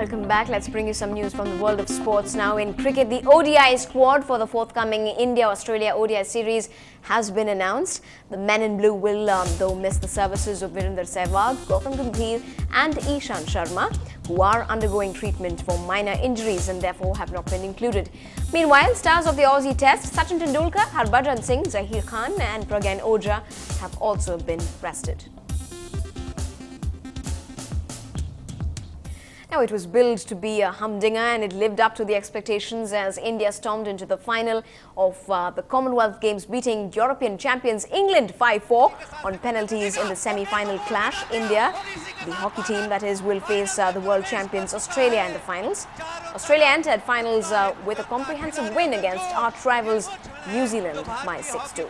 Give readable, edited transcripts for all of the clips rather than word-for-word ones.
Welcome back. Let's bring you some news from the world of sports now. In cricket, the ODI squad for the forthcoming India-Australia ODI series has been announced. The men in blue will, though, miss the services of Virender Sehwag, Gautam Gambhir and Ishan Sharma, who are undergoing treatment for minor injuries and therefore have not been included. Meanwhile, stars of the Aussie Test, Sachin Tendulkar, Harbhajan Singh, Zaheer Khan and Pragyan Ojha have also been rested. Now, it was billed to be a humdinger and it lived up to the expectations as India stormed into the final of the Commonwealth Games, beating European champions England 5-4 on penalties in the semi-final clash. India, the hockey team that is, will face the world champions Australia in the finals. Australia entered finals with a comprehensive win against arch rivals New Zealand by 6-2.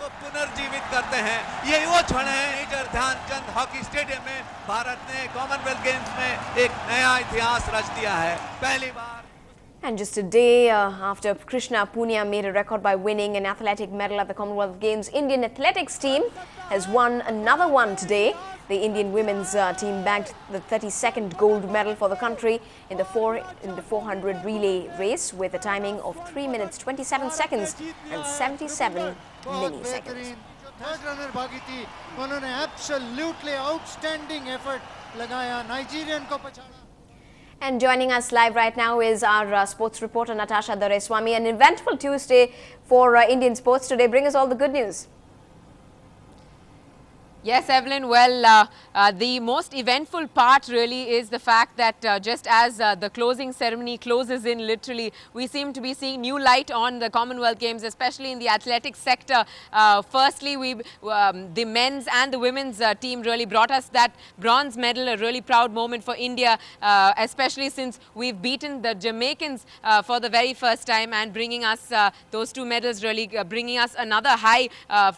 And just a day after Krishna Punia made a record by winning an athletic medal at the Commonwealth Games, Indian athletics team has won another one today. The Indian women's team bagged the 32nd gold medal for the country in the 400 relay race with a timing of 3 minutes 27 seconds and 77 milliseconds. Third runner bhagi thi, unhone absolutely outstanding effort lagaya, Nigerian ko pachada. And joining us live right now is our sports reporter Natasha Doreswamy. An eventful Tuesday for Indian sports today. Bring us all the good news. Yes, Evelyn. Well, the most eventful part really is the fact that just as the closing ceremony closes in literally, we seem to be seeing new light on the Commonwealth Games, especially in the athletics sector. Firstly, the men's and the women's team really brought us that bronze medal, a really proud moment for India, especially since we've beaten the Jamaicans for the very first time and bringing us those two medals, really bringing us another high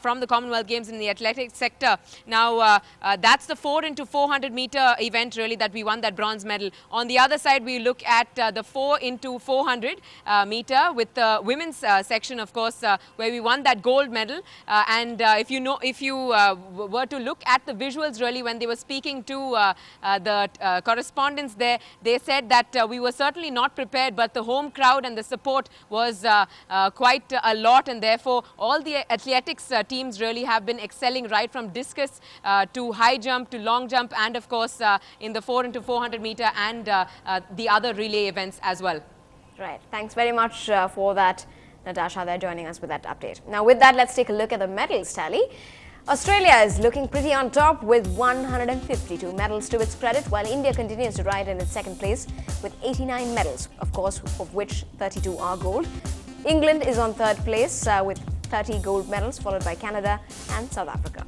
from the Commonwealth Games in the athletics sector. Now, that's the 4x400 meter event really that we won that bronze medal. On the other side, we look at the 4x400 meter with the women's section, of course, where we won that gold medal. And if you were to look at the visuals really when they were speaking to the correspondents there, they said that we were certainly not prepared, but the home crowd and the support was quite a lot, and therefore all the athletics teams really have been excelling right from discus to high jump to long jump and of course in the 4x400 meter and the other relay events as well. Right. Thanks very much for that, Natasha. They're joining us with that update. Now with that, let's take a look at the medals tally. Australia is looking pretty on top with 152 medals to its credit, while India continues to ride in its second place with 89 medals, of course, of which 32 are gold. England is on third place with 30 gold medals, followed by Canada and South Africa.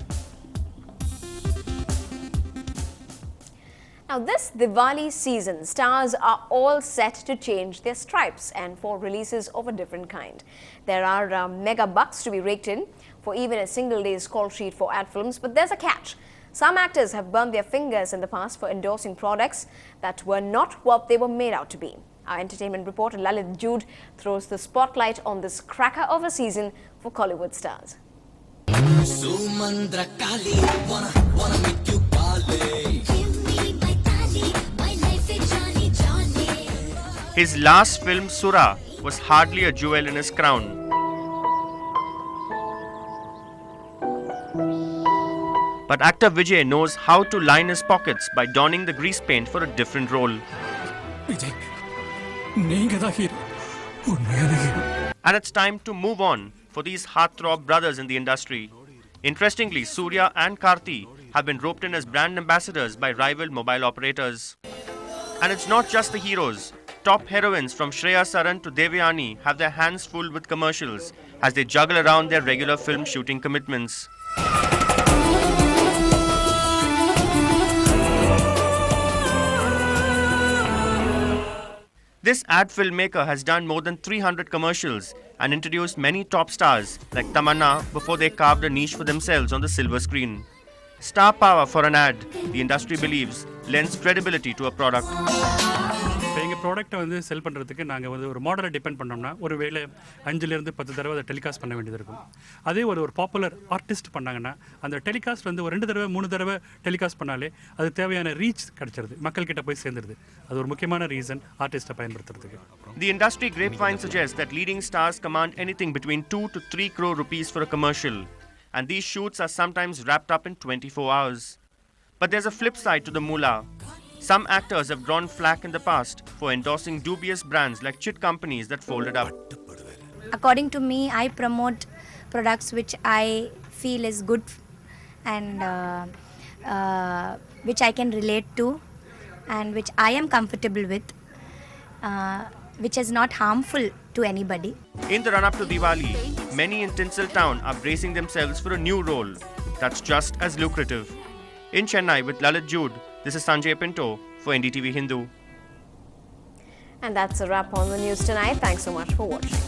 Now this Diwali season, stars are all set to change their stripes and for releases of a different kind. There are mega bucks to be raked in for even a single day's call sheet for ad films, but there's a catch. Some actors have burned their fingers in the past for endorsing products that were not what they were made out to be. Our entertainment reporter Lalit Jude throws the spotlight on this cracker of a season for Kollywood stars. His last film, Sura, was hardly a jewel in his crown. But actor Vijay knows how to line his pockets by donning the grease paint for a different role. And it's time to move on for these heartthrob brothers in the industry. Interestingly, Surya and Karthi have been roped in as brand ambassadors by rival mobile operators. And it's not just the heroes. Top heroines from Shreya Saran to Devyani have their hands full with commercials as they juggle around their regular film shooting commitments. This ad filmmaker has done more than 300 commercials and introduced many top stars like Tamanna before they carved a niche for themselves on the silver screen. Star power for an ad, the industry believes, lends credibility to a product. ப்ராடக்ட்டை வந்து செல் பண்ணுறதுக்கு நாங்கள் வந்து ஒரு மாடலை depend பண்ணோம்னா ஒரு வேளை 5லேருந்து 10 தடவை அதை டெலிகாஸ்ட் பண்ண வேண்டியது இருக்கும். அதே ஒரு பாப்புலர் ஆர்டிஸ்ட் பண்ணாங்கன்னா அந்த டெலிகாஸ்ட் வந்து ஒரு 2 தடவை 3 தடவை டெலிகாஸ்ட் பண்ணாலே அது தேவையான ரீச் கிடைச்சிருது, மக்கள்கிட்ட போய் சேர்ந்துருது. அது ஒரு முக்கியமான ரீசன் ஆர்டிஸ்ட்டை பயன்படுத்துறதுக்கு. The industry grapevine suggests that leading stars command anything between 2 to 3 crore rupees for a commercial, and these shoots are sometimes wrapped up in 24 hours. But there's a flip side to the moolah. Some actors have drawn flack in the past for endorsing dubious brands like chit companies that folded up. According to me, I promote products which I feel is good and which I can relate to and which I am comfortable with, which is not harmful to anybody. In the run-up to Diwali, many in Tinsel town are bracing themselves for a new role that's just as lucrative. In Chennai with Lalit Jude, this is Sanjay Pinto for NDTV Hindu. And that's a wrap on the news tonight. Thanks so much for watching.